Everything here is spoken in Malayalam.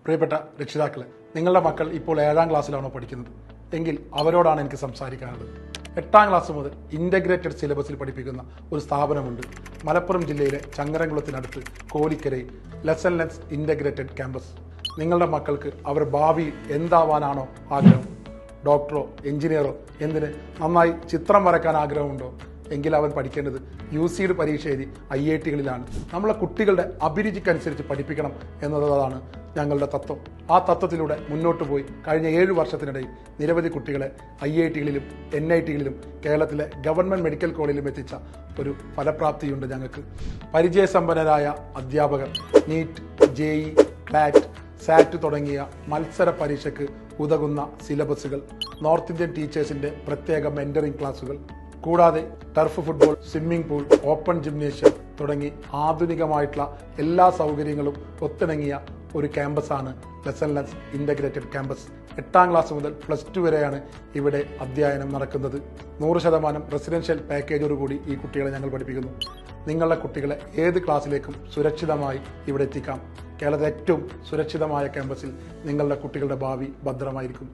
പ്രിയപ്പെട്ട രക്ഷിതാക്കളെ, നിങ്ങളുടെ മക്കൾ ഇപ്പോൾ 7ാം ക്ലാസ്സിലാണോ പഠിക്കുന്നത് എങ്കിൽ അവരോടാണ് എനിക്ക് സംസാരിക്കാനുള്ളത്. 8ാം ക്ലാസ് മുതൽ ഇൻ്റഗ്രേറ്റഡ് സിലബസിൽ പഠിപ്പിക്കുന്ന ഒരു സ്ഥാപനമുണ്ട്. മലപ്പുറം ജില്ലയിലെ ചങ്ങരംകുളത്തിനടുത്ത് കോലിക്കരയിൽ ലെസൺ ലെൻസ് ഇൻ്റഗ്രേറ്റഡ് ക്യാമ്പസ്. നിങ്ങളുടെ മക്കൾക്ക് അവർ ഭാവിയിൽ എന്താവാനാണോ ആഗ്രഹം, ഡോക്ടറോ എഞ്ചിനീയറോ, എന്തിന് നന്നായി ചിത്രം വരയ്ക്കാൻ ആഗ്രഹമുണ്ടോ എങ്കിൽ അവൻ പഠിക്കേണ്ടത് UCED പരീക്ഷ എഴുതി IIT-കളിലാണ്. നമ്മളെ കുട്ടികളുടെ അഭിരുചിക്കനുസരിച്ച് പഠിപ്പിക്കണം എന്നതാണ് ഞങ്ങളുടെ തത്വം. ആ തത്വത്തിലൂടെ മുന്നോട്ട് പോയി കഴിഞ്ഞ 7 വർഷത്തിനിടയിൽ നിരവധി കുട്ടികളെ IIT-കളിലും NIT-കളിലും കേരളത്തിലെ ഗവൺമെൻറ് മെഡിക്കൽ കോളേജിലും എത്തിച്ച ഒരു ഫലപ്രാപ്തിയുണ്ട് ഞങ്ങൾക്ക്. പരിചയസമ്പന്നരായ അധ്യാപകർ, NEET, JEE, CLAT, SAT തുടങ്ങിയ മത്സര പരീക്ഷയ്ക്ക് ഉതകുന്ന സിലബസുകൾ, നോർത്ത് ഇന്ത്യൻ ടീച്ചേഴ്സിൻ്റെ പ്രത്യേക മെൻറ്ററിംഗ് ക്ലാസുകൾ, കൂടാതെ turf football, swimming pool, open gymnasium തുടങ്ങി ആധുനികമായിട്ടുള്ള എല്ലാ സൗകര്യങ്ങളും ഒത്തിണങ്ങിയ ഒരു ക്യാമ്പസാണ് ലെസൺ ലെൻസ് ഇൻ്റഗ്രേറ്റഡ് ക്യാമ്പസ്. 8ാം ക്ലാസ് മുതൽ +2 വരെയാണ് ഇവിടെ അധ്യയനം നടക്കുന്നത്. 100% റെസിഡൻഷ്യൽ പാക്കേജോടുകൂടി ഈ കുട്ടികളെ ഞങ്ങൾ പഠിപ്പിക്കുന്നു. നിങ്ങളുടെ കുട്ടികളെ ഏത് ക്ലാസ്സിലേക്കും സുരക്ഷിതമായി ഇവിടെ എത്തിക്കാം. കേരളത്തിലെ ഏറ്റവും സുരക്ഷിതമായ ക്യാമ്പസിൽ നിങ്ങളുടെ കുട്ടികളുടെ ഭാവി ഭദ്രമായിരിക്കും.